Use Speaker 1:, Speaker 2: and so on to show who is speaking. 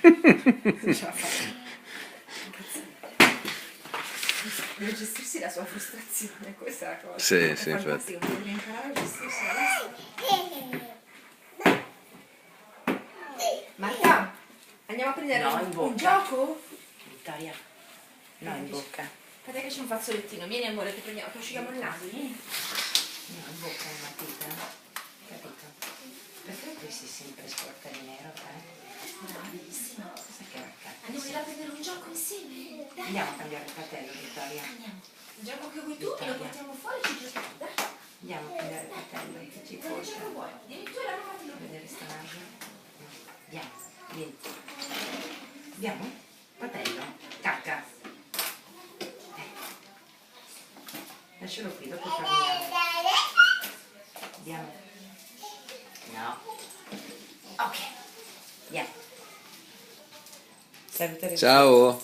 Speaker 1: Non ce la fa. Deve gestirsi la sua frustrazione, questa è la cosa.
Speaker 2: Sì,
Speaker 1: È
Speaker 2: sì, infatti.
Speaker 1: fantastico, deve imparare a gestirsi la Marta, andiamo a prendere
Speaker 3: No, in
Speaker 1: un
Speaker 3: bocca.
Speaker 1: gioco?
Speaker 3: Vittoria, no, in bocca.
Speaker 1: Aspetta che c'è un fazzolettino, vieni amore, che asciughiamo il naso, vieni.
Speaker 3: No, in bocca è matita. Capito? Perché tu sei sempre sporca di nero,
Speaker 1: Bravissima.
Speaker 3: Cosa che raccatta?
Speaker 1: Andiamo a prendere un gioco insieme, dai.
Speaker 3: Andiamo a cambiare il fratello, Vittoria.
Speaker 1: Andiamo. Il gioco che vuoi tu, lo portiamo fuori e ci giochiamo, dai.
Speaker 3: Andiamo a cambiare il fratello, che ci
Speaker 1: Che
Speaker 3: porta.
Speaker 1: gioco vuoi? Vieni tu e la mamma te lo
Speaker 3: A
Speaker 1: vede.
Speaker 3: vedere sta naso. Andiamo, vieni. Andiamo? Fratello, cacca. Lascialo qui, dopo torniamo. Andiamo. No. Ok. Andiamo. Salutare.
Speaker 2: Ciao.